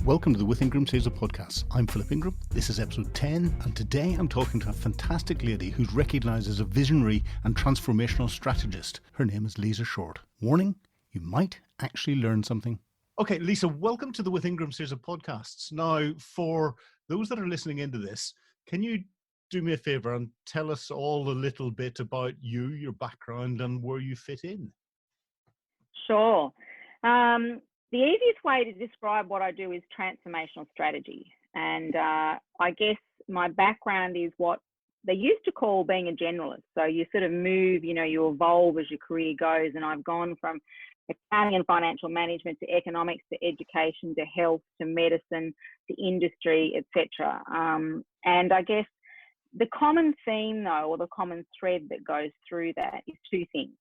Welcome to the With Ingram series of podcasts. I'm Philip Ingram. This is episode 10, and today I'm talking to a fantastic lady who's recognised as a visionary and transformational strategist. Her name is Lisa Short. Warning, you might actually learn something. Okay, Lisa, welcome to the With Ingram series of podcasts. Now, for those that are listening into this, can you do me a favour and tell us all a little bit about you, your background, and where you fit in? Sure. The easiest way to describe what I do is transformational strategy. And I guess my background is what they used to call being a generalist. So you sort of move, you evolve as your career goes. And I've gone from accounting and financial management to economics to education to health to medicine to industry, etc. And I guess the common theme, though, or the common thread that goes through that is two things.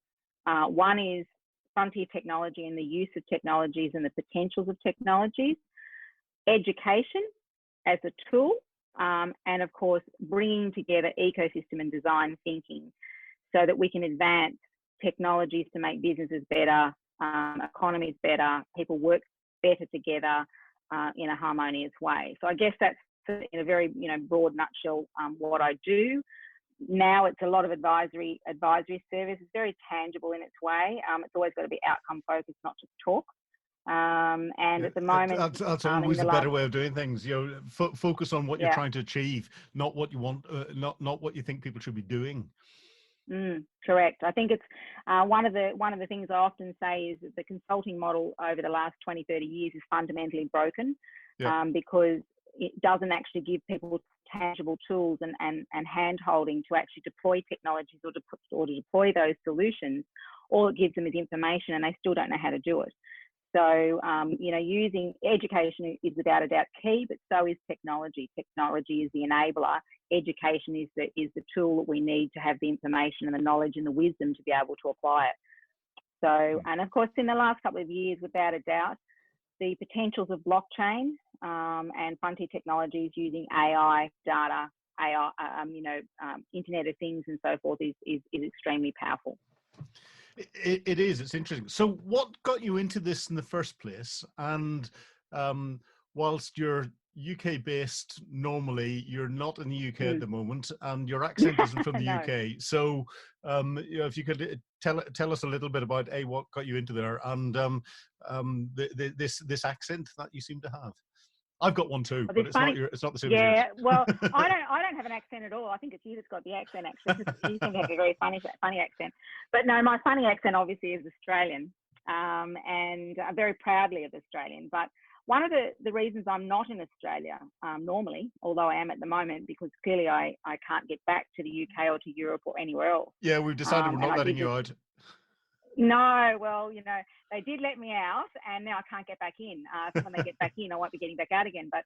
One is frontier technology and the use of technologies and the potentials of technologies, education as a tool, and of course, bringing together ecosystem and design thinking so that we can advance technologies to make businesses better, economies better, people work better together in a harmonious way. So I guess that's in a very broad nutshell what I do. Now it's a lot of advisory service. It's very tangible in its way. It's always got to be outcome focused, not just talk. And at the moment, that's always a better way of doing things. Focus on what you're trying to achieve, not what you want, not what you think people should be doing. Correct. I think it's one of the things I often say is that the consulting model over the last 20, 30 years is fundamentally broken because it doesn't actually give people tangible tools and hand holding to actually deploy technologies or to deploy those solutions. All it gives them is information and they still don't know how to do it. So, using education is without a doubt key, but so is technology. Technology is the enabler. Education is the tool that we need to have the information and the knowledge and the wisdom to be able to apply it. So, and of course, in the last couple of years, without a doubt, the potentials of blockchain and frontier technologies using AI, data, Internet of Things and so forth is extremely powerful. It is. It's interesting. So what got you into this in the first place? And whilst you're UK based normally, you're not in the UK at the moment, and your accent isn't from the No. UK. So if you could tell us a little bit about what got you into there, and this accent that you seem to have. I've got one too, but it's not the same as yours. Yeah, well, I don't have an accent at all. I think it's you that's got the accent, actually. You seem to have a very funny accent. But no, my funny accent obviously is Australian, and I'm very proudly of Australian. But one of the reasons I'm not in Australia normally, although I am at the moment, because clearly I can't get back to the UK or to Europe or anywhere else. Yeah, we've decided we're not letting you out. No, well, they did let me out and now I can't get back in. So when they get back in, I won't be getting back out again. But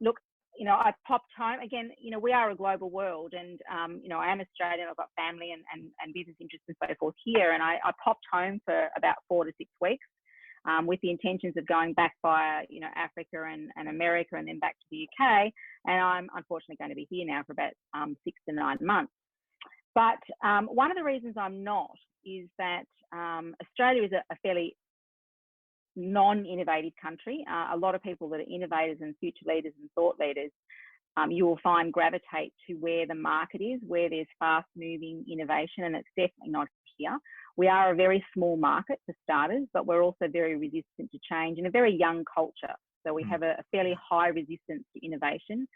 look, I popped home again. We are a global world and, I am Australian. I've got family and business interests and so forth here. And I popped home for about 4 to 6 weeks with the intentions of going back via, Africa and America and then back to the UK. And I'm unfortunately going to be here now for about 6 to 9 months. But one of the reasons I'm not is that Australia is a fairly non-innovative country. A lot of people that are innovators and future leaders and thought leaders, you will find gravitate to where the market is, where there's fast-moving innovation, and it's definitely not here. We are a very small market for starters, but we're also very resistant to change and a very young culture. So we have a fairly high resistance to innovation.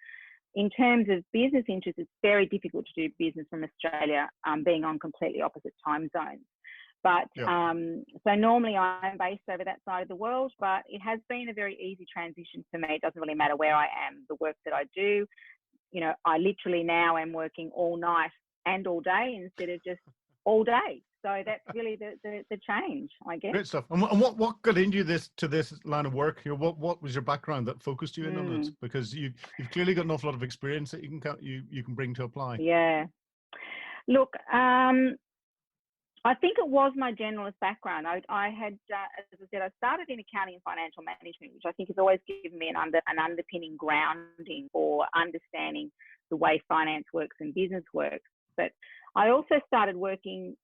In terms of business interests, it's very difficult to do business from Australia, being on completely opposite time zones. But so normally I'm based over that side of the world, but it has been a very easy transition for me. It doesn't really matter where I am. The work that I do, I literally now am working all night and all day instead of just all day. So that's really the change, I guess. Great stuff. And what got into to this line of work here? What was your background that focused you in on it? Because you've clearly got an awful lot of experience that you can bring to apply. Yeah. Look, I think it was my generalist background. I had, as I said, I started in accounting and financial management, which I think has always given me an underpinning grounding for understanding the way finance works and business works. But I also started working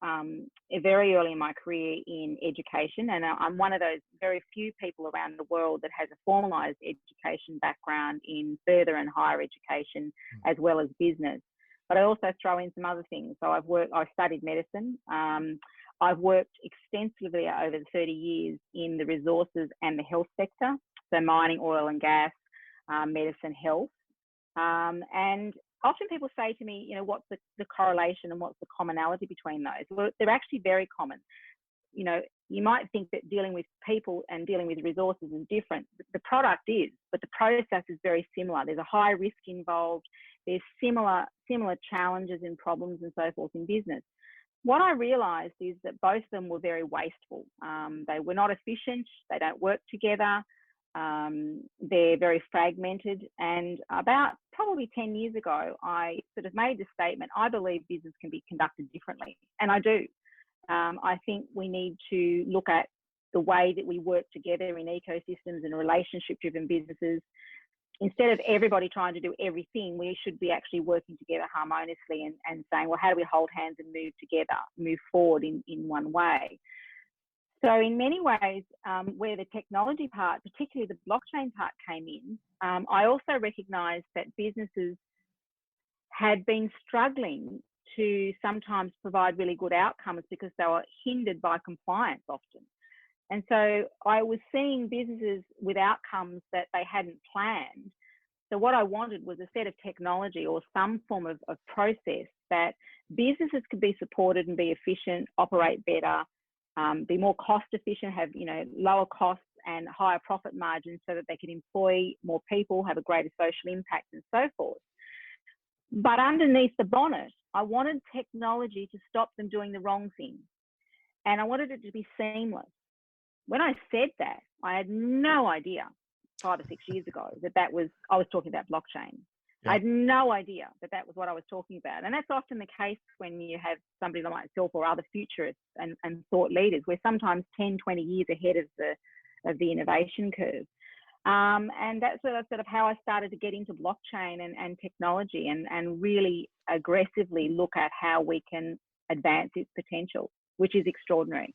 very early in my career in education, and I'm one of those very few people around the world that has a formalised education background in further and higher education as well as business. But I also throw in some other things. So I studied medicine. I've worked extensively over the 30 years in the resources and the health sector, so mining, oil and gas, medicine, health. And often people say to me, what's the correlation and what's the commonality between those? Well, they're actually very common. You might think that dealing with people and dealing with resources is different. The product is, but the process is very similar. There's a high risk involved. There's similar challenges and problems and so forth in business. What I realized is that both of them were very wasteful. They were not efficient. They don't work together. They're very fragmented. And about probably 10 years ago, I sort of made the statement, I believe business can be conducted differently. And I do. I think we need to look at the way that we work together in ecosystems and relationship-driven businesses. Instead of everybody trying to do everything, we should be actually working together harmoniously and saying, well, how do we hold hands and move together, move forward in one way? So in many ways, where the technology part, particularly the blockchain part came in, I also recognised that businesses had been struggling to sometimes provide really good outcomes because they were hindered by compliance often. And so I was seeing businesses with outcomes that they hadn't planned. So what I wanted was a set of technology or some form of process that businesses could be supported and be efficient, operate better, be more cost efficient, have lower costs and higher profit margins so that they could employ more people, have a greater social impact and so forth. But underneath the bonnet, I wanted technology to stop them doing the wrong thing. And I wanted it to be seamless. When I said that, I had no idea 5 or 6 years ago I was talking about blockchain. Yeah. I had no idea that was what I was talking about. And that's often the case when you have somebody like myself or other futurists and thought leaders. We're sometimes 10, 20 years ahead of the innovation curve. And that's sort of how I started to get into blockchain and technology and really aggressively look at how we can advance its potential, which is extraordinary.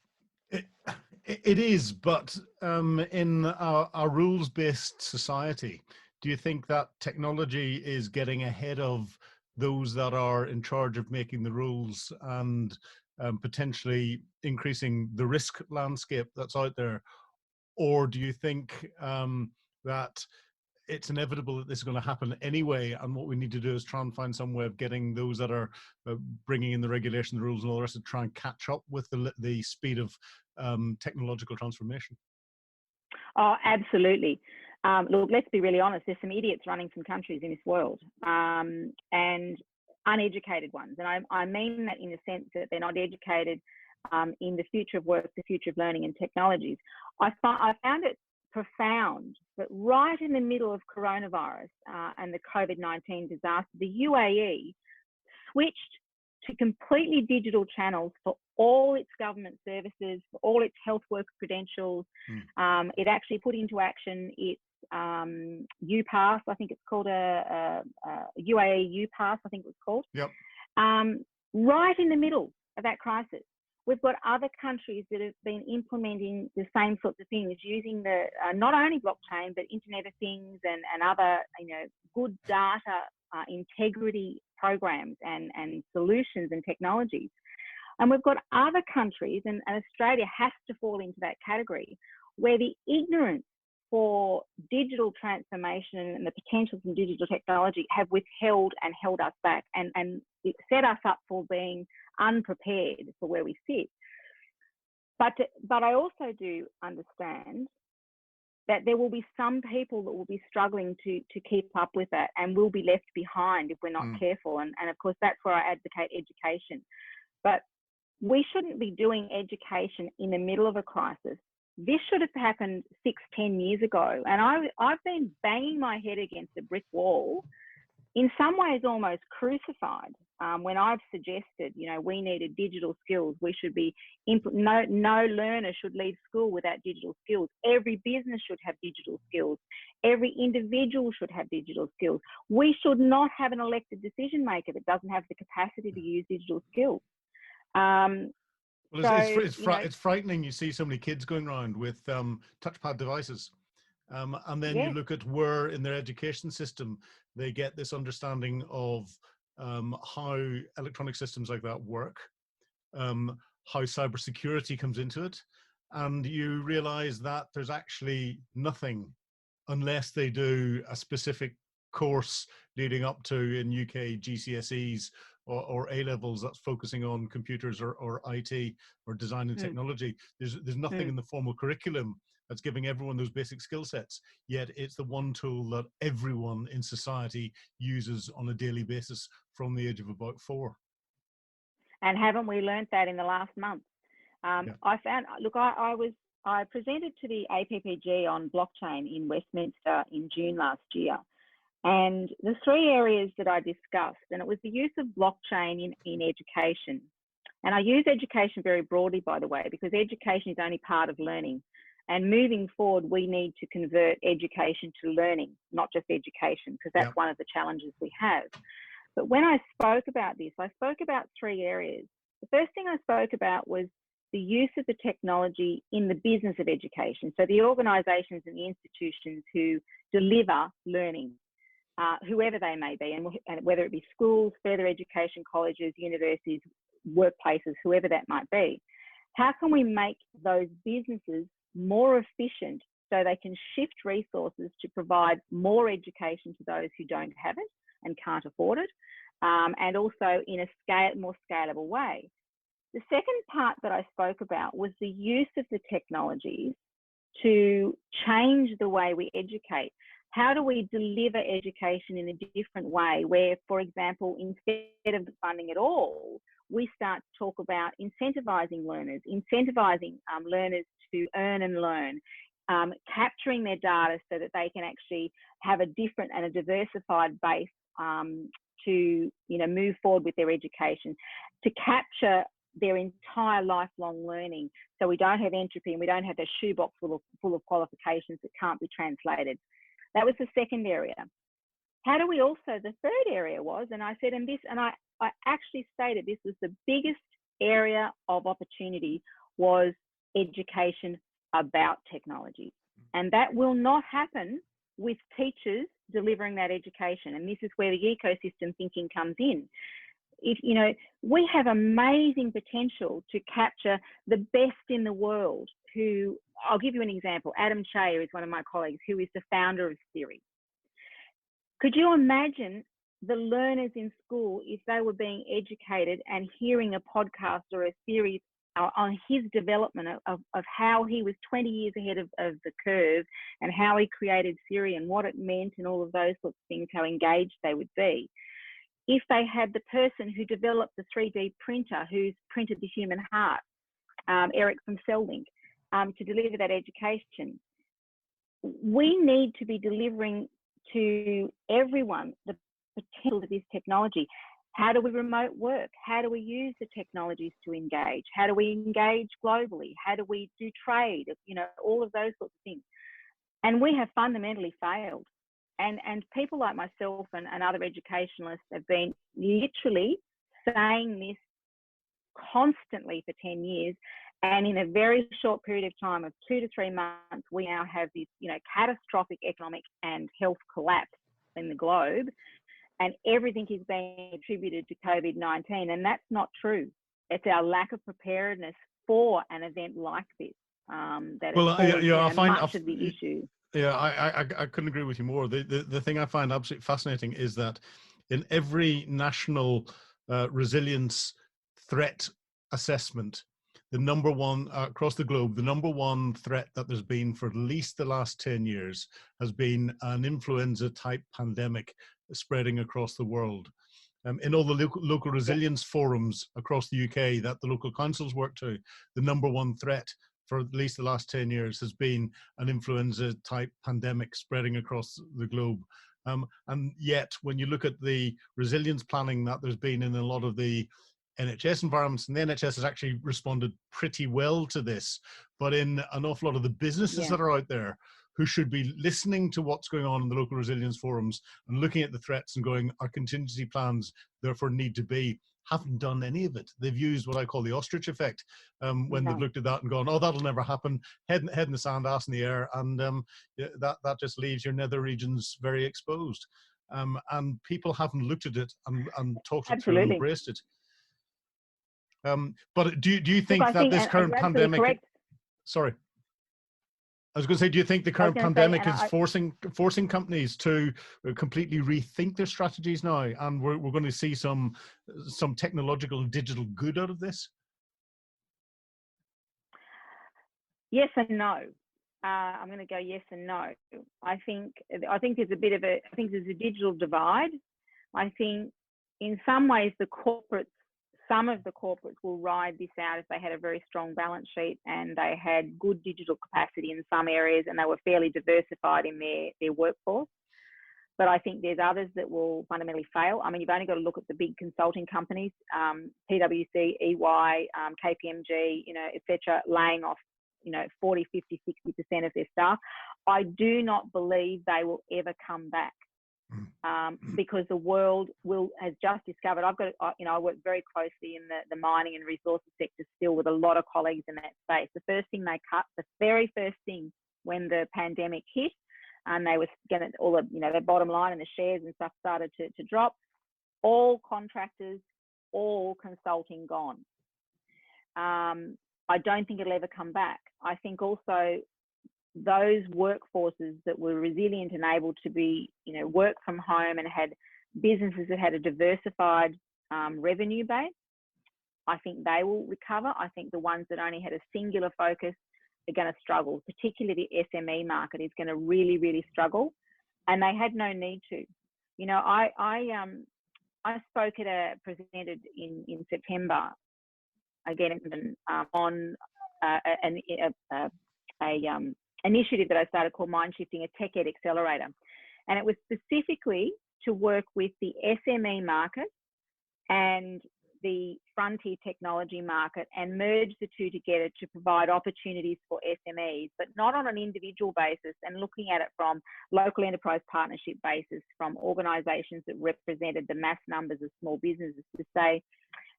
It is, but in our rules-based society, do you think that technology is getting ahead of those that are in charge of making the rules and potentially increasing the risk landscape that's out there? Or do you think that it's inevitable that this is going to happen anyway, and what we need to do is try and find some way of getting those that are bringing in the regulation, the rules and all the rest to try and catch up with the speed of technological transformation? Oh, absolutely. Look, let's be really honest. There's some idiots running some countries in this world, and uneducated ones. And I mean that in the sense that they're not educated in the future of work, the future of learning and technologies. I found it profound that right in the middle of coronavirus and the COVID-19 disaster, the UAE switched to completely digital channels for all its government services, for all its health worker credentials. It actually put into action its UPass, I think it's called a UAE UPass, I think it was called. Yep. Right in the middle of that crisis. We've got other countries that have been implementing the same sorts of things, using the not only blockchain but Internet of Things and other good data integrity programs and solutions and technologies. And we've got other countries, and Australia has to fall into that category, where the ignorance for digital transformation and the potentials in digital technology have withheld and held us back, and it set us up for being unprepared for where we sit. But I also do understand that there will be some people that will be struggling to keep up with that and will be left behind if we're not careful. And of course, that's where I advocate education. But we shouldn't be doing education in the middle of a crisis. This should have happened 6, 10 years ago. And I've been banging my head against a brick wall in some ways almost crucified when I've suggested, we needed digital skills. We should be, no learner should leave school without digital skills. Every business should have digital skills. Every individual should have digital skills. We should not have an elected decision maker that doesn't have the capacity to use digital skills. It's frightening. You see so many kids going around with touchpad devices. And then you look at where in their education system they get this understanding of how electronic systems like that work, how cybersecurity comes into it, and you realize that there's actually nothing unless they do a specific course leading up to, in UK, GCSEs or A levels that's focusing on computers or IT or design and technology. There's nothing in the formal curriculum that's giving everyone those basic skill sets, yet it's the one tool that everyone in society uses on a daily basis from the age of about 4. And haven't we learned that in the last month? I found, look, I presented to the APPG on blockchain in Westminster in June last year. And the 3 areas that I discussed, and it was the use of blockchain in education. And I use education very broadly, by the way, because education is only part of learning. And moving forward, we need to convert education to learning, not just education, because that's one of the challenges we have. But when I spoke about this, I spoke about 3 areas. The first thing I spoke about was the use of the technology in the business of education. So the organisations and the institutions who deliver learning, whoever they may be, and whether it be schools, further education, colleges, universities, workplaces, whoever that might be. How can we make those businesses more efficient so they can shift resources to provide more education to those who don't have it and can't afford it, and also in a more scalable way? The second part that I spoke about was the use of the technologies to change the way we educate. How do we deliver education in a different way where, for example, instead of funding at all, we start to talk about incentivizing learners to earn and learn, capturing their data so that they can actually have a different and a diversified base to move forward with their education, to capture their entire lifelong learning, so we don't have entropy and we don't have a shoebox full of qualifications that can't be translated. That was the second area. How do we also, the third area was, and I said, I actually stated this was the biggest area of opportunity, was education about technology. And that will not happen with teachers delivering that education. And this is where the ecosystem thinking comes in. We have amazing potential to capture the best in the world who, I'll give you an example. Adam Chayer is one of my colleagues who is the founder of Siri. Could you imagine the learners in school if they were being educated and hearing a podcast or a series on his development of how he was 20 years ahead of the curve and how he created Siri and what it meant and all of those sorts of things, how engaged they would be? If they had the person who developed the 3D printer who's printed the human heart, Eric from Cellink, to deliver that education. We need to be delivering to everyone the potential of this technology. How do we remote work? How do we use the technologies to engage? How do we engage globally? How do we do trade? All of those sorts of things. And we have fundamentally failed. And people like myself and other educationalists have been literally saying this constantly for 10 years. And in a very short period of time of 2 to 3 months, we now have this, catastrophic economic and health collapse in the globe. And everything is being attributed to COVID-19. And that's not true. It's our lack of preparedness for an event like this that is much of the issue. Yeah, I couldn't agree with you more. The thing I find absolutely fascinating is that in every national resilience threat assessment, the number one across the globe, the number one threat that there's been for at least the last 10 years has been an influenza type pandemic spreading across the world. In all the local resilience forums across the UK that the local councils work to, the number one threat for at least the last 10 years has been an influenza type pandemic spreading across the globe. And yet, when you look at the resilience planning that there's been in a lot of the NHS environments, and the NHS has actually responded pretty well to this, but in an awful lot of the businesses that are out there who should be listening to what's going on in the local resilience forums and looking at the threats and going, our contingency plans therefore need to be, haven't done any of it. They've used what I call the ostrich effect, when they've looked at that and gone, oh, that'll never happen, head in the sand, ass in the air, and that just leaves your nether regions very exposed. And people haven't looked at it and talked it through and embraced it. But do you think that this current pandemic... Correct. Sorry. I was going to say, do you think the current pandemic is forcing companies to completely rethink their strategies now, and we're going to see some technological and digital good out of this? Yes and no. I'm going to go yes and no. I think there's a bit of a... I think there's a digital divide. I think in some ways some of the corporates will ride this out if they had a very strong balance sheet and they had good digital capacity in some areas and they were fairly diversified in their workforce. But I think there's others that will fundamentally fail. I mean, you've only got to look at the big consulting companies, PwC, EY, KPMG, etc., laying off 40, 50, 60% of their staff. I do not believe they will ever come back. Because the world has just discovered. I work very closely in the mining and resources sector still with a lot of colleagues in that space. The first thing they cut, the very first thing when the pandemic hit, and they were getting all the their bottom line and the shares and stuff started to drop. All contractors, all consulting gone. I don't think it'll ever come back. I think also those workforces that were resilient and able to be, work from home and had businesses that had a diversified revenue base, I think they will recover. I think the ones that only had a singular focus are going to struggle, particularly the SME market is going to really, really struggle, and they had no need to. I presented in September again on an initiative that I started called Mind Shifting, a Tech Ed Accelerator. And it was specifically to work with the SME market and the frontier technology market and merge the two together to provide opportunities for SMEs, but not on an individual basis, and looking at it from local enterprise partnership basis, from organisations that represented the mass numbers of small businesses, to say,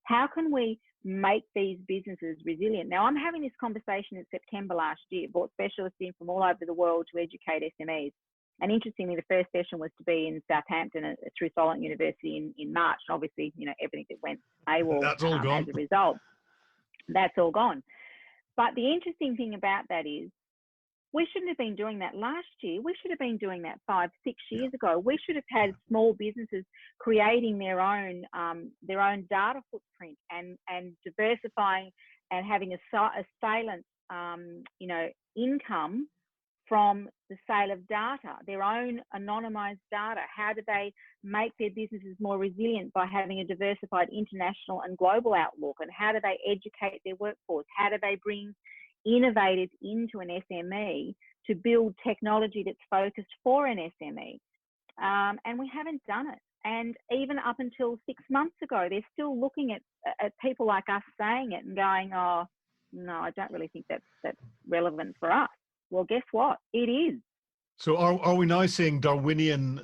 how can we make these businesses resilient? Now, I'm having this conversation in September last year, brought specialists in from all over the world to educate SMEs. And interestingly, the first session was to be in Southampton through Solent University in March. And obviously, everything that went AWOL That's all gone. As a result. That's all gone. But the interesting thing about that is, we shouldn't have been doing that last year. We should have been doing that 5-6 years ago. We should have had small businesses creating their own data footprint and diversifying and having a salient, income from the sale of data, their own anonymized data. How do they make their businesses more resilient? By having a diversified international and global outlook. And how do they educate their workforce? How do they bring innovators into an SME to build technology that's focused for an SME? And we haven't done it. And even up until 6 months ago, they're still looking at people like us saying it and going, oh, no, I don't really think that's relevant for us. Well, guess what? It is. So are we now seeing Darwinian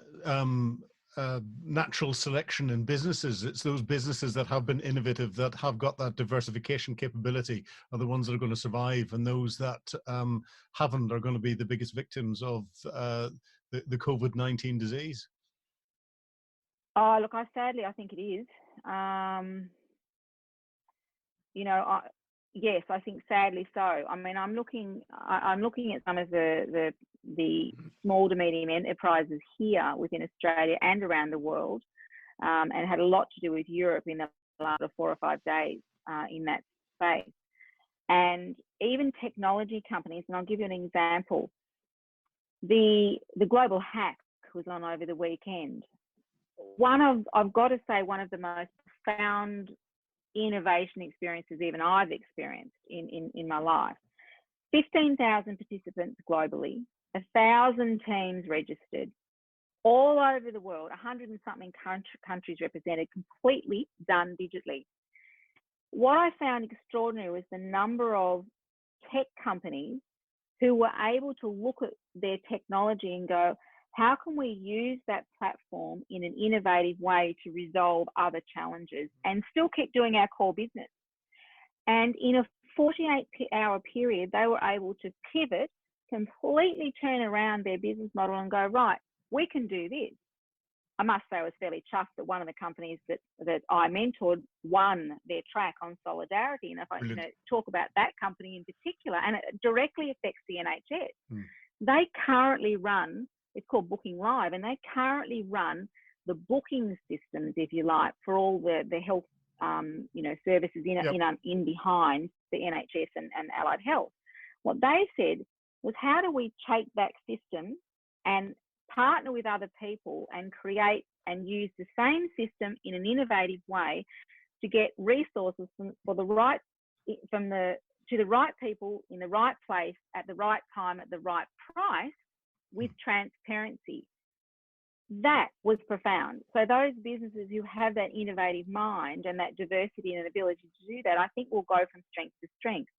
natural selection in businesses? It's those businesses that have been innovative, that have got that diversification capability, are the ones that are going to survive, and those that haven't are going to be the biggest victims of the COVID-19 disease? Oh, look, sadly, I think it is. Yes, I think sadly so. I mean, I'm looking at some of the small to medium enterprises here within Australia and around the world, and had a lot to do with Europe in the last 4 or 5 days in that space. And even technology companies, and I'll give you an example. The global hack was on over the weekend. I've got to say, one of the most profound innovation experiences even I've experienced in my life. 15,000 participants globally, 1,000 teams registered, all over the world, 100 and something countries represented, completely done digitally. What I found extraordinary was the number of tech companies who were able to look at their technology and go, how can we use that platform in an innovative way to resolve other challenges and still keep doing our core business? And in a 48-hour period, they were able to pivot, completely turn around their business model and go, right, we can do this. I must say I was fairly chuffed that one of the companies that I mentored won their track on solidarity. And if I talk about that company in particular, and it directly affects the NHS, they currently run, it's called Booking Live, and they currently run the booking systems, if you like, for all the health services in behind the NHS and allied health. What they said was, how do we take that system and partner with other people and create and use the same system in an innovative way to get resources to the right people in the right place at the right time at the right price with transparency. That was profound. So those businesses who have that innovative mind and that diversity and ability to do that, I think will go from strength to strength.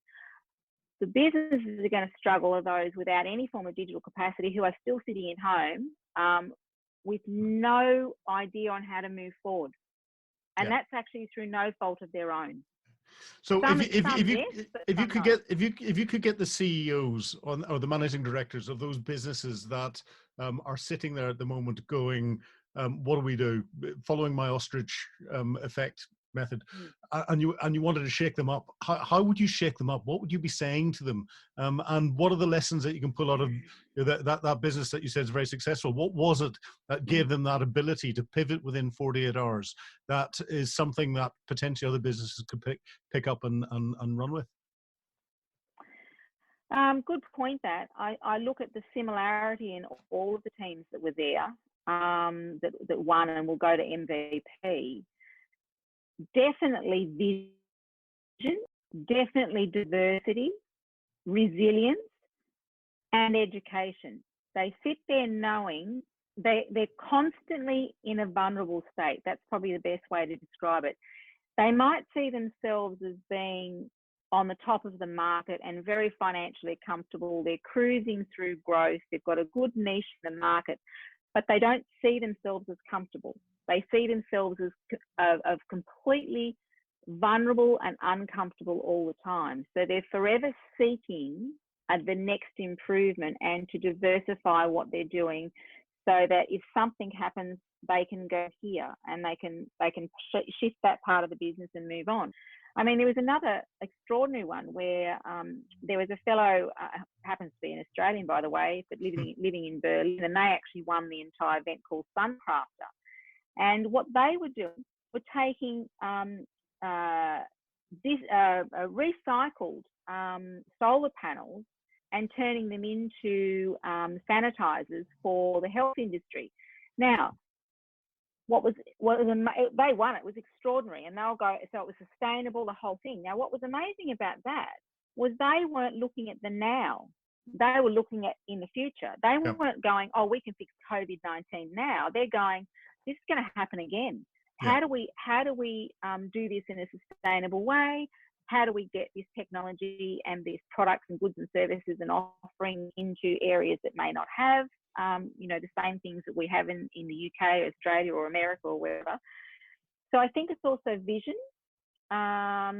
The businesses that are going to struggle are those without any form of digital capacity who are still sitting at home with no idea on how to move forward. And that's actually through no fault of their own. So if you could get the CEOs or the managing directors of those businesses that are sitting there at the moment going, what do we do? Following my ostrich effect method, and you wanted to shake them up, how would you shake them up? What would you be saying to them? And what are the lessons that you can pull out of that business that you said is very successful? What was it that gave them that ability to pivot within 48 hours? That is something that potentially other businesses could pick up and run with. Good point. That I look at the similarity in all of the teams that were there, that won and will go to MVP. Definitely vision, definitely diversity, resilience, and education. They sit there knowing they're constantly in a vulnerable state. That's probably the best way to describe it. They might see themselves as being on the top of the market and very financially comfortable. They're cruising through growth. They've got a good niche in the market, but they don't see themselves as comfortable. They see themselves as completely vulnerable and uncomfortable all the time. So they're forever seeking the next improvement and to diversify what they're doing, so that if something happens, they can go here and they can shift that part of the business and move on. I mean, there was another extraordinary one where there was a fellow, happens to be an Australian, by the way, but living in Berlin, and they actually won the entire event called Suncrafter. And what they were doing were taking recycled solar panels and turning them into sanitizers for the health industry. Now, they won. It was extraordinary, and they'll go. So it was sustainable, the whole thing. Now, what was amazing about that was they weren't looking at the now. They were looking at in the future. They weren't going, oh, we can fix COVID-19 now. They're going, this is going to happen again. How do we do this in a sustainable way? How do we get this technology and these products and goods and services and offering into areas that may not have, the same things that we have in the UK, Australia, or America, or wherever. So I think it's also vision. Well,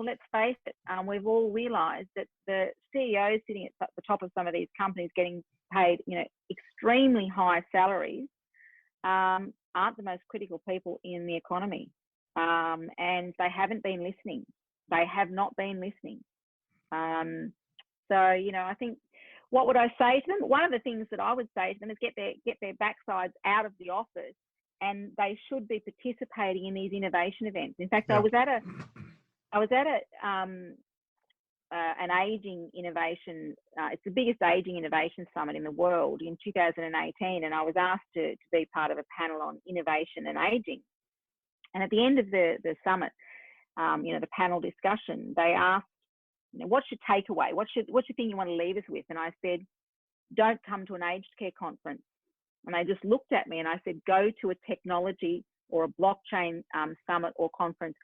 let's face it, we've all realised that the CEOs sitting at the top of some of these companies getting paid, extremely high salaries, aren't the most critical people in the economy. And they haven't been listening. They have not been listening. I think, what would I say to them? One of the things that I would say to them is get their backsides out of the office, and they should be participating in these innovation events. In fact, I was at an aging innovation. It's the biggest aging innovation summit in the world in 2018, and I was asked to be part of a panel on innovation and aging. And at the end of the summit, the panel discussion, they asked, what's your takeaway? What's your thing you want to leave us with? And I said, don't come to an aged care conference. And they just looked at me and I said, go to a technology or a blockchain summit or conference,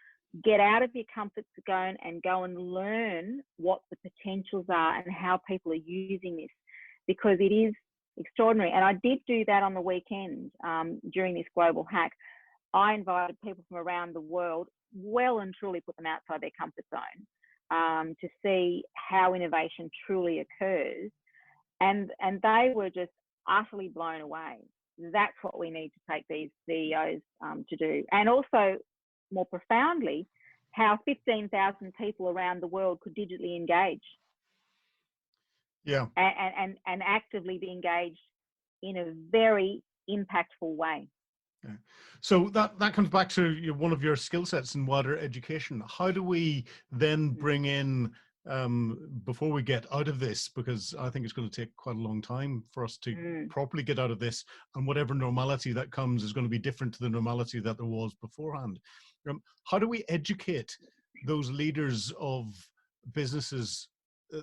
get out of your comfort zone and go and learn what the potentials are and how people are using this, because it is extraordinary. And I did do that on the weekend during this global hack. I invited people from around the world, well and truly put them outside their comfort zone to see how innovation truly occurs. And they were just utterly blown away. That's what we need to take these CEOs to do. And also, more profoundly, how 15,000 people around the world could digitally engage. Yeah. And actively be engaged in a very impactful way. Yeah. So that comes back to one of your skill sets in wider education. How do we then bring in, before we get out of this, because I think it's going to take quite a long time for us to properly get out of this, and whatever normality that comes is going to be different to the normality that there was beforehand. How do we educate those leaders of businesses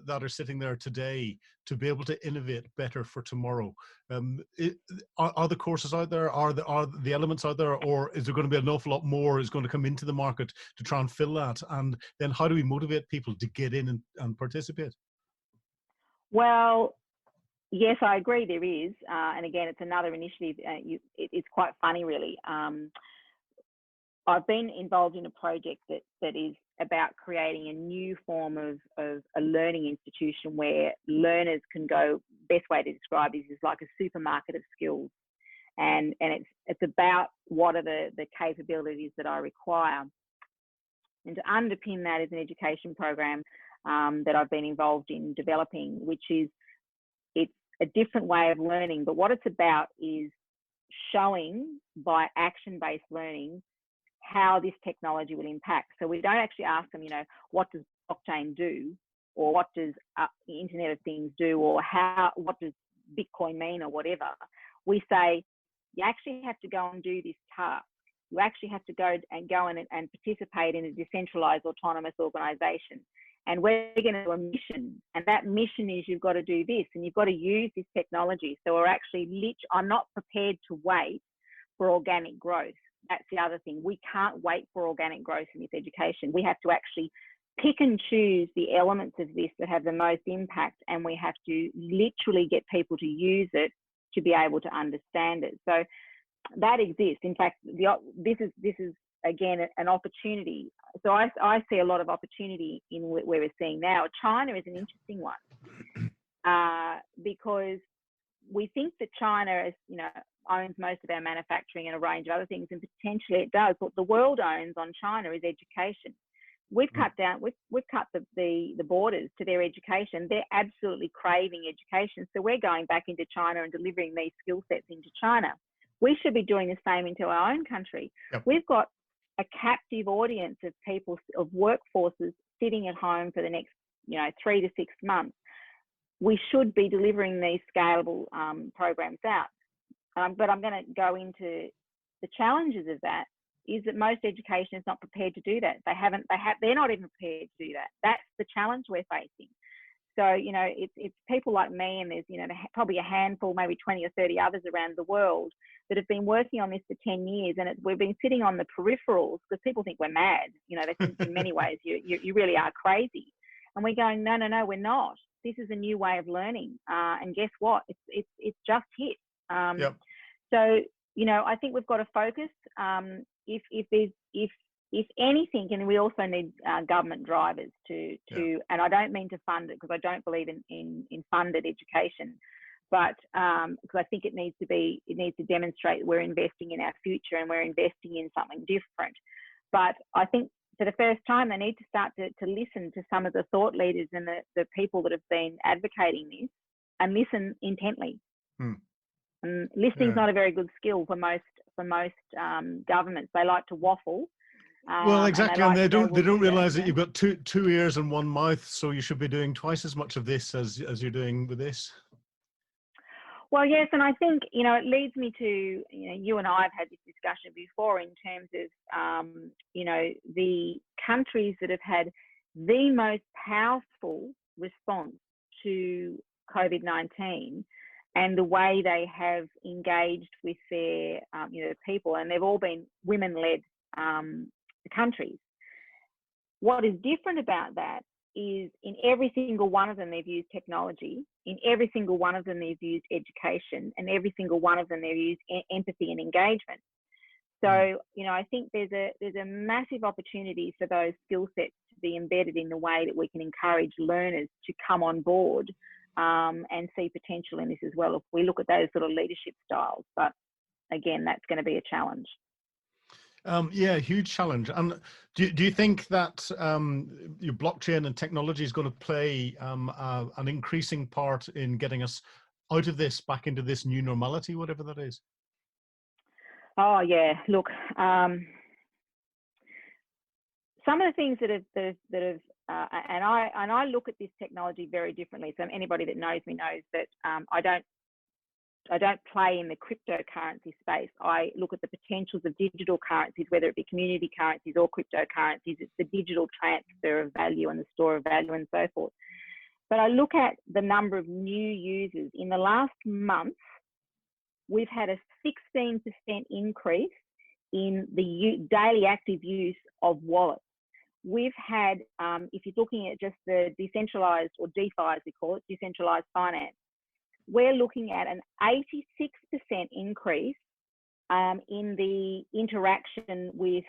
that are sitting there today to be able to innovate better for tomorrow? Are the courses out there? Are the elements out there? Or is there going to be an awful lot more is going to come into the market to try and fill that? And then how do we motivate people to get in and participate? Well, yes, I agree there is. And again, it's another initiative. It's quite funny, really. I've been involved in a project that is about creating a new form of a learning institution where learners can go. Best way to describe this is like a supermarket of skills, and it's about what are the capabilities that I require, and to underpin that is an education program that I've been involved in developing, which is it's a different way of learning, but what it's about is showing by action-based learning how this technology will impact. So we don't actually ask them, what does blockchain do, or what does the Internet of Things do, or what does Bitcoin mean, or whatever. We say, you actually have to go and do this task. You actually have to go and participate in a decentralized autonomous organization. And we're going to do a mission. And that mission is you've got to do this and you've got to use this technology. So we're actually I'm not prepared to wait for organic growth. That's the other thing. We can't wait for organic growth in this education. We have to actually pick and choose the elements of this that have the most impact, and we have to literally get people to use it to be able to understand it. So that exists. In fact, this is again an opportunity. So I see a lot of opportunity in where we're seeing now. China is an interesting one because we think that China is, owns most of our manufacturing and a range of other things, and potentially it does. What the world owns on China is education. We've cut the borders to their education. They're absolutely craving education. So we're going back into China and delivering these skill sets into China. We should be doing the same into our own country. Yep. We've got a captive audience of people, of workforces sitting at home for the next, 3 to 6 months. We should be delivering these scalable programs out. But I'm going to go into the challenges of that. Is that most education is not prepared to do that. They're not even prepared to do that. That's the challenge we're facing. So, it's people like me, and there's, probably a handful, maybe 20 or 30 others around the world that have been working on this for 10 years. And we've been sitting on the peripherals because people think we're mad. They think in many ways you really are crazy. And we're going, no, we're not. This is a new way of learning. And guess what? It's just hit. Yep. So, I think we've got to focus. If anything, and we also need government drivers to, and I don't mean to fund it because I don't believe in funded education, but because I think it needs to demonstrate we're investing in our future and we're investing in something different. But I think for the first time, they need to start to listen to some of the thought leaders and the people that have been advocating this, and listen intently. And listening is not a very good skill for most governments. They like to waffle. Well, exactly, and they don't realise that you've got two ears and one mouth, so you should be doing twice as much of this as you're doing with this. Well, yes, and I think it leads me to you and I have had this discussion before in terms of the countries that have had the most powerful response to COVID-19. and the way they have engaged with their, people, and they've all been women-led countries. What is different about that is in every single one of them, they've used technology. In every single one of them, they've used education, and every single one of them, they've used empathy and engagement. So, I think there's a massive opportunity for those skill sets to be embedded in the way that we can encourage learners to come on board and see potential in this as well, if we look at those sort of leadership styles. But again, that's going to be a challenge. Huge challenge. And do you think that your blockchain and technology is going to play an increasing part in getting us out of this, back into this new normality, whatever that is? Oh yeah, look, some of the things that have and I look at this technology very differently. So anybody that knows me knows that I don't play in the cryptocurrency space. I look at the potentials of digital currencies, whether it be community currencies or cryptocurrencies. It's the digital transfer of value and the store of value and so forth. But I look at the number of new users. In the last month, we've had a 16% increase in the daily active use of wallets. We've had, if you're looking at just the decentralized, or DeFi as we call it, decentralized finance, we're looking at an 86% increase in the interaction with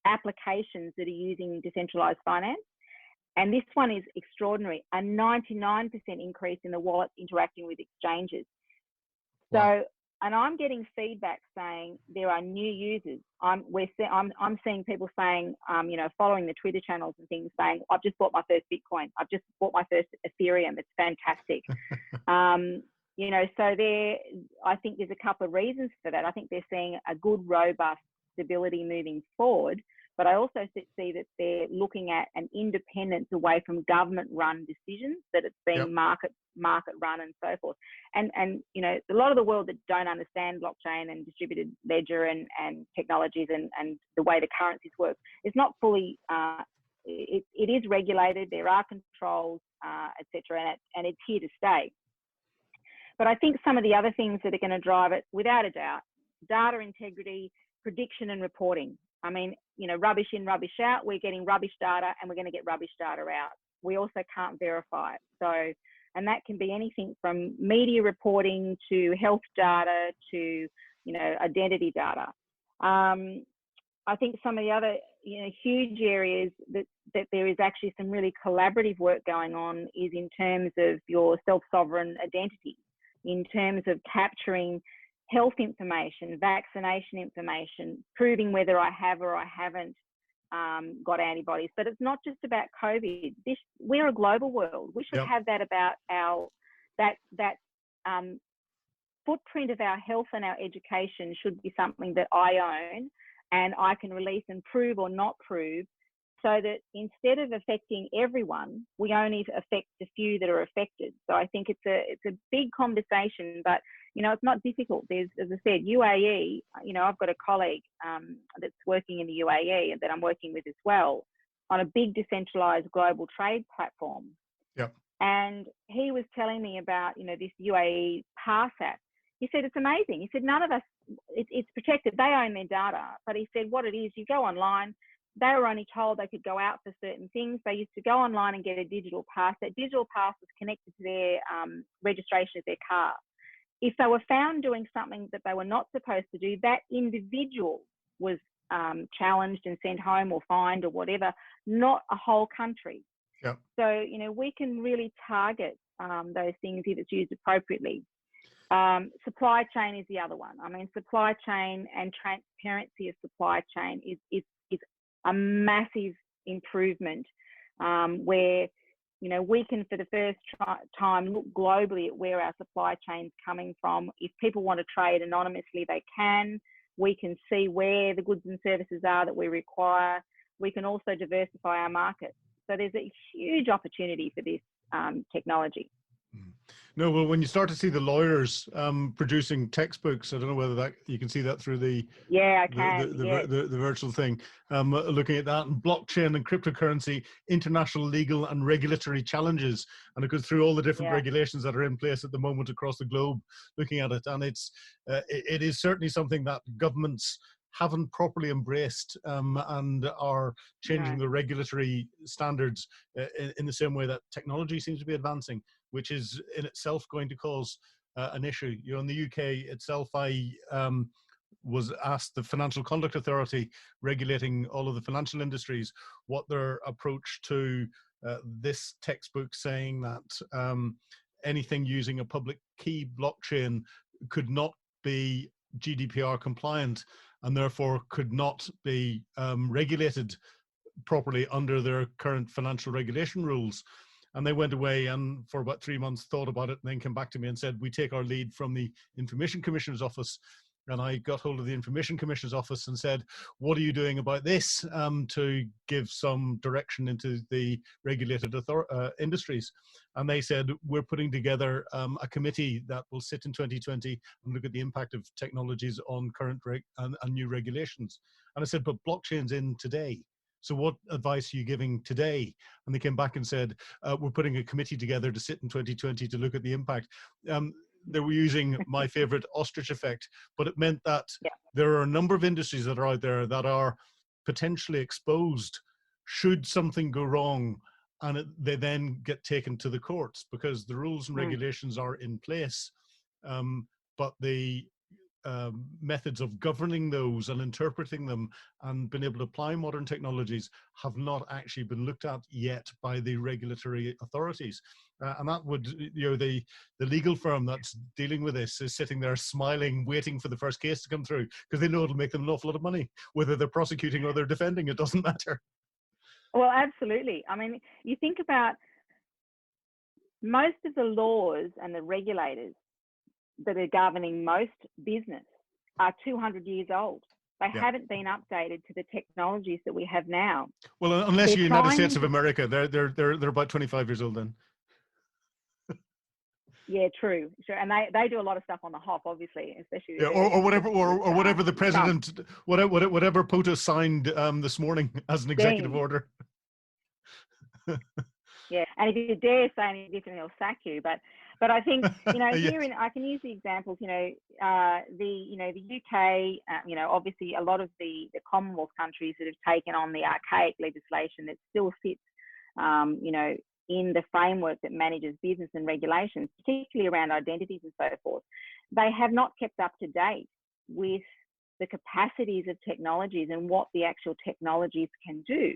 applications that are using decentralized finance. And this one is extraordinary, a 99% increase in the wallets interacting with exchanges. Wow. So, and I'm getting feedback saying there are new users. I'm seeing people saying, following the Twitter channels and things, saying, I've just bought my first Bitcoin. I've just bought my first Ethereum. It's fantastic. So I think there's a couple of reasons for that. I think they're seeing a good, robust stability moving forward. But I also see that they're looking at an independence away from government-run decisions, that it's being market-run and so forth. And a lot of the world that don't understand blockchain and distributed ledger and technologies and the way the currencies work, it's not fully, it is regulated, there are controls, etc., and it's here to stay. But I think some of the other things that are going to drive it, without a doubt, data integrity, prediction and reporting. I mean, rubbish in, rubbish out. We're getting rubbish data and we're going to get rubbish data out. We also can't verify it. So, and that can be anything from media reporting to health data to, identity data. I think some of the other, huge areas that there is actually some really collaborative work going on is in terms of your self-sovereign identity, in terms of capturing health information, vaccination information, proving whether I have or I haven't got antibodies. But it's not just about COVID. We're a global world. We should have that about that footprint of our health and our education should be something that I own and I can release and prove or not prove, so that instead of affecting everyone, we only affect the few that are affected. So I think it's a big conversation, but it's not difficult. There's, as I said, UAE, I've got a colleague that's working in the UAE that I'm working with as well on a big decentralized global trade platform. Yep. And he was telling me about, this UAE Pass app. He said, it's amazing. He said, none of us, it's protected. They own their data. But he said, what it is, you go online. They were only told they could go out for certain things. They used to go online and get a digital pass. That digital pass was connected to their registration of their car. If they were found doing something that they were not supposed to do, that individual was challenged and sent home or fined or whatever, not a whole country. Yep. So, we can really target those things if it's used appropriately. Supply chain is the other one. I mean, supply chain and transparency of supply chain is a massive improvement where, we can for the first time look globally at where our supply chain's coming from. If people want to trade anonymously, they can. We can see where the goods and services are that we require. We can also diversify our markets. So there's a huge opportunity for this technology. No, well, when you start to see the lawyers producing textbooks, I don't know whether that you can see that through Yeah, I the, the, can. the, Yes. the virtual thing, looking at that, and blockchain and cryptocurrency, international legal and regulatory challenges. And it goes through all the different Yeah. regulations that are in place at the moment across the globe, looking at it. And it is certainly something that governments haven't properly embraced, and are changing No. the regulatory standards in the same way that technology seems to be advancing, which is in itself going to cause an issue. You know, in the UK itself, I was asked the Financial Conduct Authority, regulating all of the financial industries, what their approach to this textbook, saying that anything using a public key blockchain could not be GDPR compliant, and therefore could not be regulated properly under their current financial regulation rules. And they went away and for about 3 months thought about it, and then came back to me and said, we take our lead from the Information Commissioner's Office. And I got hold of the Information Commissioner's Office and said, what are you doing about this, to give some direction into the regulated industries? And they said, we're putting together a committee that will sit in 2020 and look at the impact of technologies on current and new regulations. And I said, but blockchain's in today. So what advice are you giving today? And they came back and said, we're putting a committee together to sit in 2020 to look at the impact. They were using my favorite ostrich effect, but it meant that Yeah. there are a number of industries that are out there that are potentially exposed should something go wrong, and they then get taken to the courts because the rules and regulations are in place, but the methods of governing those and interpreting them and being able to apply modern technologies have not actually been looked at yet by the regulatory authorities. And that would, you know, the legal firm that's dealing with this is sitting there smiling, waiting for the first case to come through, because they know it'll make them an awful lot of money. Whether they're prosecuting or they're defending, it doesn't matter. Well, absolutely. I mean, you think about most of the laws and the regulators that are governing most business are 200 years old. They Yeah. haven't been updated to the technologies that we have now. Well, unless They're you're United States trying of America, they're about 25 years old then. Yeah, true. Sure. And they do a lot of stuff on the hop, obviously, especially Yeah, or whatever, or whatever the Trump. president, whatever POTUS signed this morning as an executive order. Yeah, and if you dare say anything different, he'll sack you. But I think, you know, here Yes. I can use the examples. You know, the UK. You know, obviously a lot of the Commonwealth countries that have taken on the archaic legislation that still sits, you know, in the framework that manages business and regulations, particularly around identities and so forth. They have not kept up to date with the capacities of technologies and what the actual technologies can do.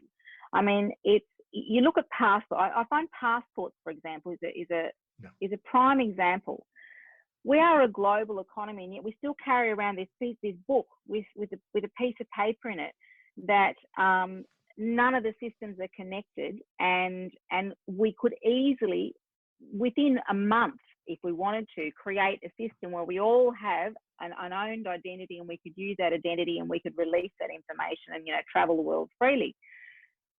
I mean, you look at passport. I find passports, for example, is a prime example. We are a global economy, and yet we still carry around this book with a piece of paper in it that none of the systems are connected, and we could easily, within a month, if we wanted to, create a system where we all have an owned identity, and we could use that identity and we could release that information and, you know, travel the world freely.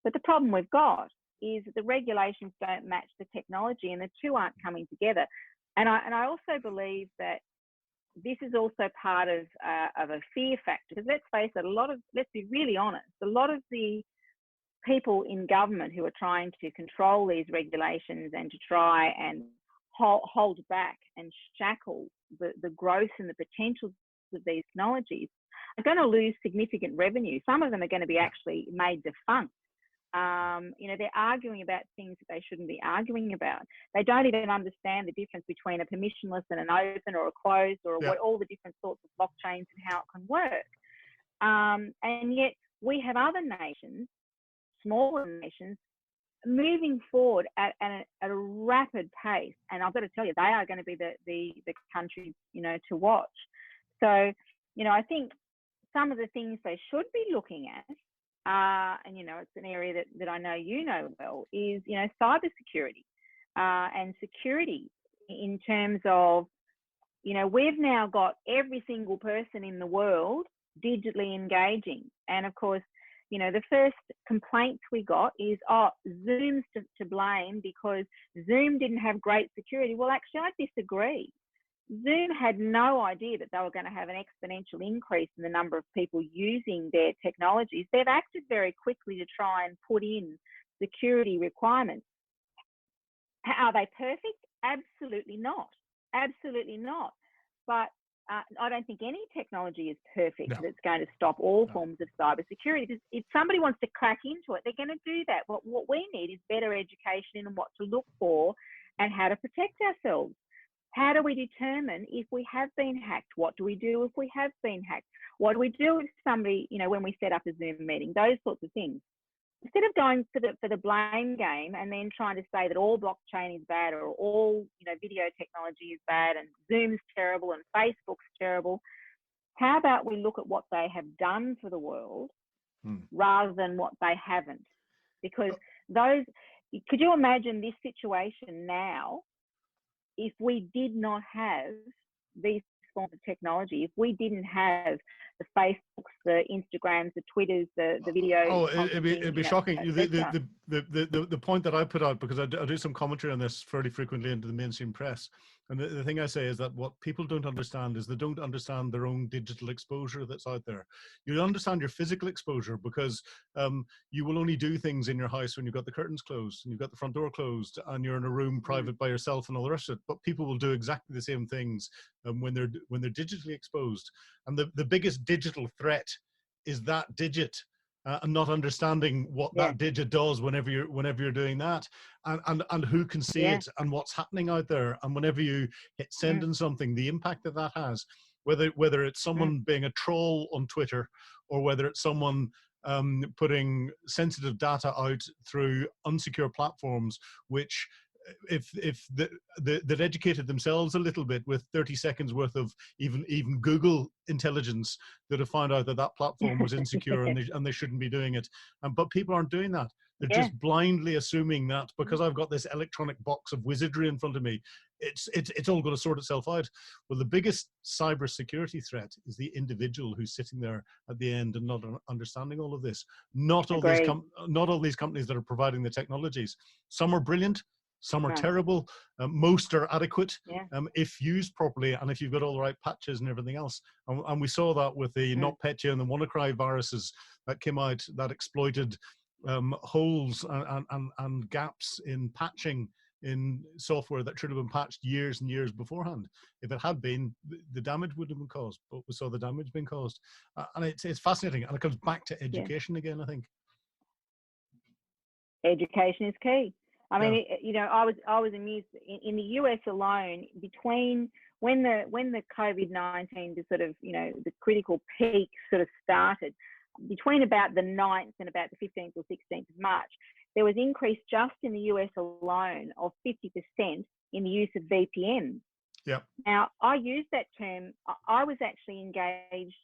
But the problem we've got is that the regulations don't match the technology, and the two aren't coming together. And I also believe that this is also part of a fear factor. Because let's face it, let's be really honest, a lot of the people in government who are trying to control these regulations and to try and hold back and shackle the growth and the potential of these technologies are going to lose significant revenue. Some of them are going to be actually made defunct. You know, they're arguing about things that they shouldn't be arguing about. They don't even understand the difference between a permissionless and an open or a closed, or what all the different sorts of blockchains and how it can work. And yet we have other nations, smaller nations, moving forward at a rapid pace. And I've got to tell you, they are going to be the countries, you know, to watch. So, you know, I think some of the things they should be looking at, and, you know, it's an area that I know you know well, is, you know, cybersecurity and security in terms of, you know, we've now got every single person in the world digitally engaging. And of course, the first complaints we got is, oh, Zoom's to blame because Zoom didn't have great security. Well, actually, I disagree. Zoom had no idea that they were going to have an exponential increase in the number of people using their technologies. They've acted very quickly to try and put in security requirements. Are they perfect? Absolutely not. Absolutely not. But I don't think any technology is perfect that's going to stop all forms of cybersecurity. If somebody wants to crack into it, they're going to do that. But what we need is better education in what to look for and how to protect ourselves. How do we determine if we have been hacked? What do we do if we have been hacked? What do we do if somebody, when we set up a Zoom meeting? Those sorts of things. Instead of going for the blame game and then trying to say that all blockchain is bad or all video technology is bad and Zoom's terrible and Facebook's terrible, how about we look at what they have done for the world rather than what they haven't? Because could you imagine this situation now if we did not have these forms of technology, if we didn't have the Facebooks, the Instagrams, the Twitters, the video. Oh, it'd be shocking. The point that I put out, because I do some commentary on this fairly frequently into the mainstream press, and the thing I say is that what people don't understand is they don't understand their own digital exposure that's out there. You understand your physical exposure because you will only do things in your house when you've got the curtains closed and you've got the front door closed and you're in a room private by yourself and all the rest of it. But people will do exactly the same things when they're digitally exposed. And the biggest digital threat is that digit. And not understanding what that digit does whenever you're doing that, and who can see it and what's happening out there, and whenever you hit send on something, the impact that has, whether it's someone being a troll on Twitter or whether it's someone putting sensitive data out through unsecure platforms, which if they'd educated themselves a little bit with 30 seconds worth of even Google intelligence, that have found out that platform was insecure and they shouldn't be doing it. But people aren't doing that. They're just blindly assuming that because I've got this electronic box of wizardry in front of me, it's all going to sort itself out. Well, the biggest cyber security threat is the individual who's sitting there at the end and not understanding all of this. Not all these companies that are providing the technologies. Some are brilliant. Some are terrible. Most are adequate if used properly and if you've got all the right patches and everything else. And we saw that with the NotPetya and the WannaCry viruses that came out that exploited holes and gaps in patching in software that should have been patched years and years beforehand. If it had been, the damage would have been caused. But we saw the damage being caused. And it's fascinating. And it comes back to education again, I think. Education is key. I mean, I was amused in the US alone, between when the COVID-19, the sort of, the critical peak sort of started, between about the 9th and about the 15th or 16th of March, there was increase just in the US alone of 50% in the use of VPNs. Yeah. Now, I use that term. I was actually engaged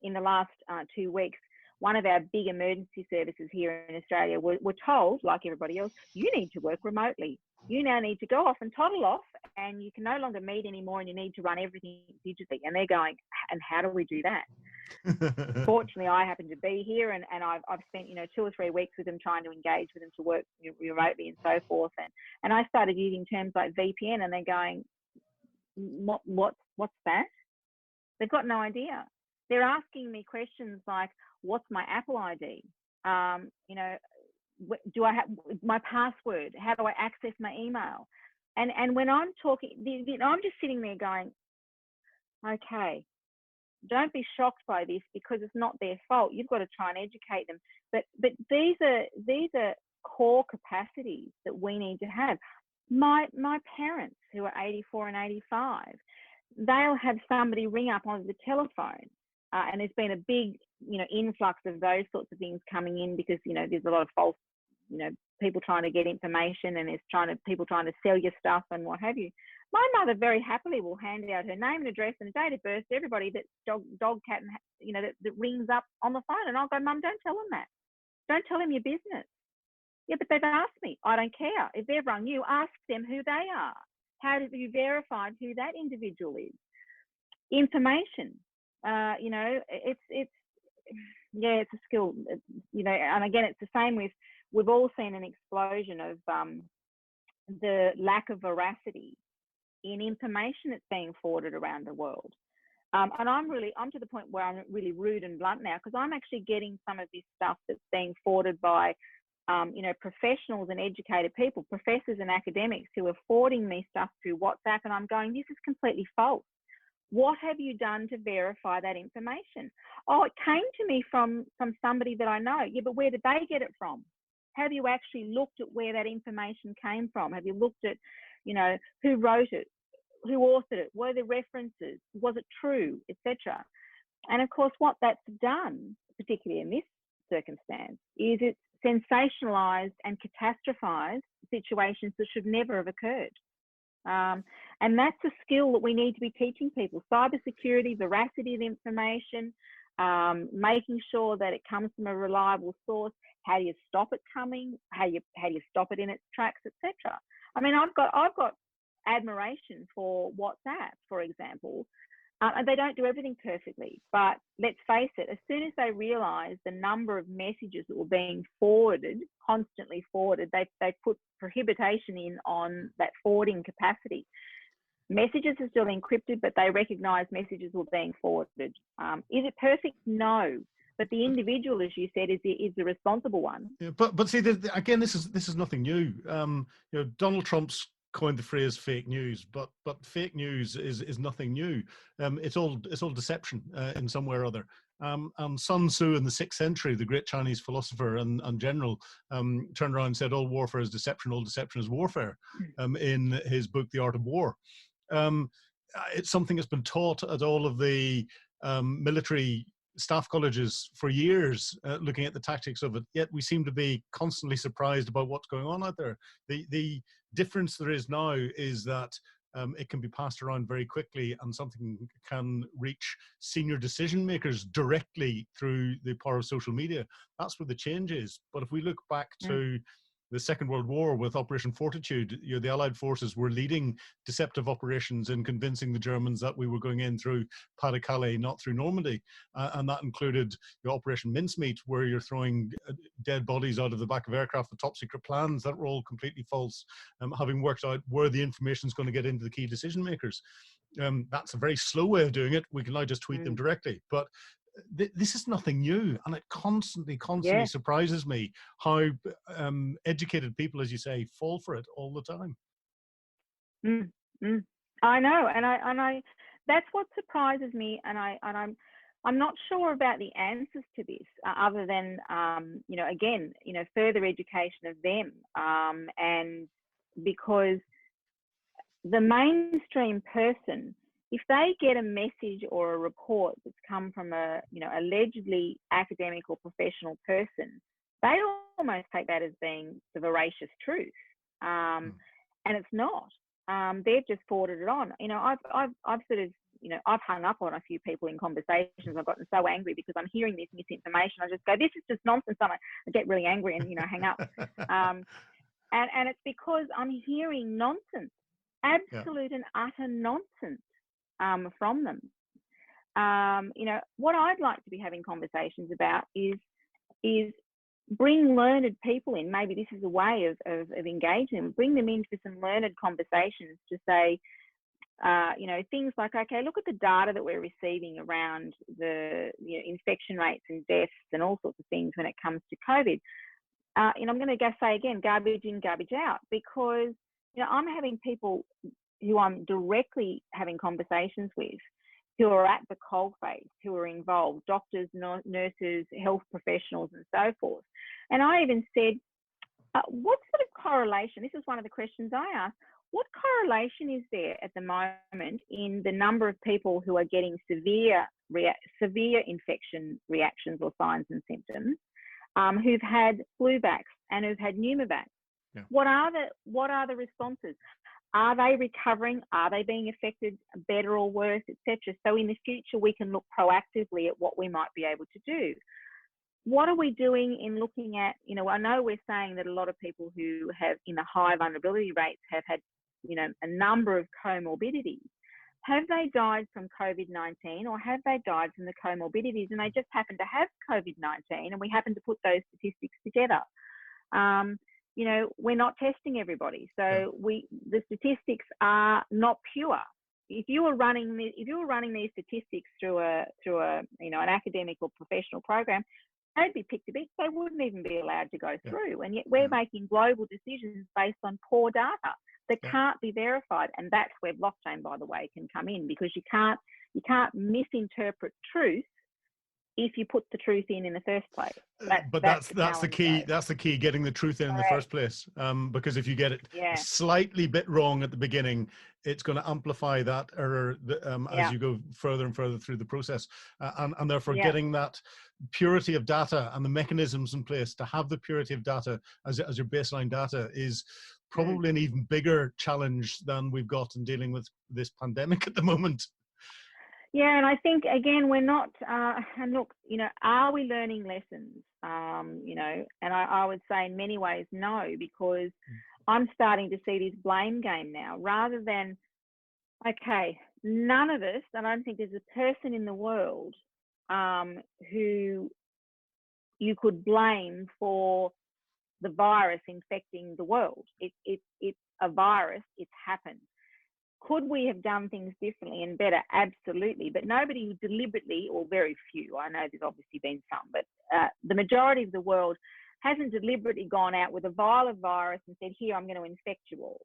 in the last 2 weeks. One of our big emergency services here in Australia were told, like everybody else, you need to work remotely. You now need to go off and toddle off, and you can no longer meet anymore, and you need to run everything digitally. And they're going, and how do we do that? Fortunately, I happen to be here, and I've spent 2 or 3 weeks with them trying to engage with them to work remotely and so forth. And I started using terms like VPN, and they're going, what's that? They've got no idea. They're asking me questions like, what's my Apple ID? Do I have my password? How do I access my email? And when I'm talking, I'm just sitting there going, okay, don't be shocked by this because it's not their fault. You've got to try and educate them. But these are core capacities that we need to have. My parents, who are 84 and 85, they'll have somebody ring up on the telephone. And there's been a big, influx of those sorts of things coming in because, there's a lot of false, people trying to get information, and there's people trying to sell you stuff and what have you. My mother very happily will hand out her name and address and date of birth to everybody that's dog, cat, and, that rings up on the phone. And I'll go, Mum, don't tell them that. Don't tell them your business. Yeah, but they've asked me. I don't care. If they've rung you, ask them who they are. How have you verified who that individual is? Information. Yeah, it's a skill, and again, it's the same with, we've all seen an explosion of the lack of veracity in information that's being forwarded around the world. And I'm to the point where I'm really rude and blunt now, because I'm actually getting some of this stuff that's being forwarded by, professionals and educated people, professors and academics, who are forwarding me stuff through WhatsApp, and I'm going, this is completely false. What have you done to verify that information? Oh, it came to me from somebody that I know. Yeah, but where did they get it from? Have you actually looked at where that information came from? Have you looked at, who wrote it, who authored it, were there references, was it true, etc. And of course, what that's done, particularly in this circumstance, is it's sensationalized and catastrophized situations that should never have occurred. And that's a skill that we need to be teaching people: cybersecurity, veracity of information, making sure that it comes from a reliable source. How do you stop it coming? How do you stop it in its tracks, etc. I mean, I've got admiration for WhatsApp, for example, and they don't do everything perfectly. But let's face it, as soon as they realised the number of messages that were being forwarded, constantly forwarded, they put prohibition in on that forwarding capacity. Messages are still encrypted, but they recognise messages were being forwarded. Is it perfect? No. But the individual, as you said, is the responsible one. Yeah, but see, again, this is nothing new. Donald Trump's coined the phrase fake news, but fake news is nothing new. It's all deception in some way or other. And Sun Tzu in the 6th century, the great Chinese philosopher and general, turned around and said, all warfare is deception, all deception is warfare, in his book, The Art of War. It's something that's been taught at all of the military staff colleges for years, looking at the tactics of it, yet we seem to be constantly surprised about what's going on out there. The difference there is now is that it can be passed around very quickly, and something can reach senior decision makers directly through the power of social media. That's where the change is. But if we look back to the Second World War with Operation Fortitude, the Allied forces were leading deceptive operations in convincing the Germans that we were going in through Pas de Calais, not through Normandy. And that included Operation Mincemeat, where you're throwing dead bodies out of the back of aircraft with top secret plans that were all completely false, having worked out where the information is going to get into the key decision makers. That's a very slow way of doing it. We can now just tweet them directly. But this is nothing new, and it constantly surprises me how educated people, as you say, fall for it all the time. I know, and I that's what surprises me, and I'm not sure about the answers to this, other than further education of them, and because the mainstream person, if they get a message or a report that's come from a allegedly academic or professional person, they almost take that as being the veracious truth, and it's not. They've just forwarded it on. I've sort of I've hung up on a few people in conversations. I've gotten so angry because I'm hearing this misinformation. I just go, this is just nonsense. I get really angry and hang up. And it's because I'm hearing nonsense, absolute and utter nonsense. From them. What I'd like to be having conversations about is bring learned people in. Maybe this is a way of engaging them. Bring them into some learned conversations to say, things like, okay, look at the data that we're receiving around the infection rates and deaths and all sorts of things when it comes to COVID. And I'm going to say again, garbage in, garbage out, because I'm having people who I'm directly having conversations with, who are at the coalface, who are involved, doctors, nurses, health professionals, and so forth. And I even said, what sort of correlation, this is one of the questions I asked, what correlation is there at the moment in the number of people who are getting severe infection reactions or signs and symptoms, who've had flu vax and who've had pneumovax? Yeah. What are the responses? Are they recovering? Are they being affected better or worse, etc.? So in the future, we can look proactively at what we might be able to do. What are we doing in looking at, I know we're saying that a lot of people who have in the high vulnerability rates have had, a number of comorbidities. have they died from COVID-19 or have they died from the comorbidities? And they just happen to have COVID-19 and we happen to put those statistics together. We're not testing everybody. So the statistics are not pure. If you were running these statistics through an academic or professional program, they'd be picked a bit. They wouldn't even be allowed to go through. And yet we're making global decisions based on poor data that can't be verified. And that's where blockchain, by the way, can come in, because you can't misinterpret truth if you put the truth in the first place. That's the key. That's the key, getting the truth in the first place. Because if you get it slightly bit wrong at the beginning, it's going to amplify that error as you go further and further through the process. And therefore getting that purity of data and the mechanisms in place to have the purity of data as your baseline data is probably an even bigger challenge than we've got in dealing with this pandemic at the moment. Yeah, and I think, again, we're not, and look, are we learning lessons? And I would say in many ways, no, because I'm starting to see this blame game now, rather than, okay, none of us, I don't think there's a person in the world who you could blame for the virus infecting the world. It's a virus, it's happened. Could we have done things differently and better? Absolutely. But nobody deliberately, or very few, I know there's obviously been some, but the majority of the world hasn't deliberately gone out with a vial of virus and said, here, I'm going to infect you all.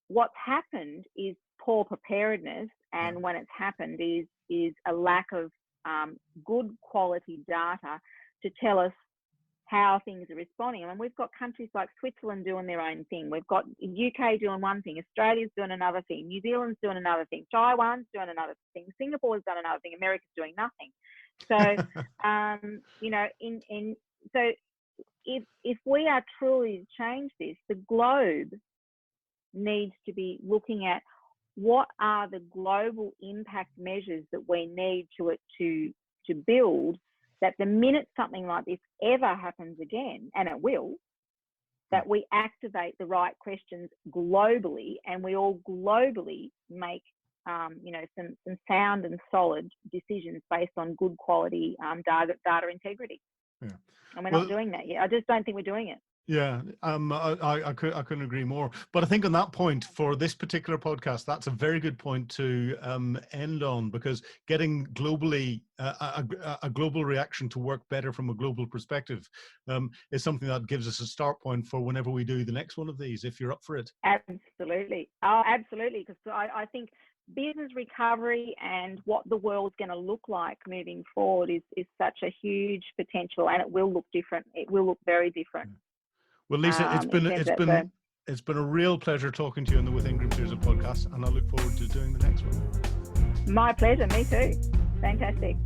What's happened is poor preparedness. And when it's happened is a lack of good quality data to tell us how things are responding. And we've got countries like Switzerland doing their own thing. We've got UK doing one thing, Australia's doing another thing, New Zealand's doing another thing, Taiwan's doing another thing, Singapore's done another thing, America's doing nothing. So, so if we are truly to change this, the globe needs to be looking at what are the global impact measures that we need to build, that the minute something like this ever happens again, and it will, that we activate the right questions globally, and we all globally make some sound and solid decisions based on good quality data integrity. And we're not doing that yet. I just don't think we're doing it. Yeah, I couldn't agree more. But I think on that point, for this particular podcast, that's a very good point to end on, because getting globally a global reaction to work better from a global perspective is something that gives us a start point for whenever we do the next one of these, if you're up for it. Absolutely. Oh, absolutely. Because I think business recovery and what the world's going to look like moving forward is such a huge potential, and it will look different. It will look very different. Well, Lisa, it's been a real pleasure talking to you on the With Ingram series of podcasts, and I look forward to doing the next one. My pleasure. Me too. Fantastic.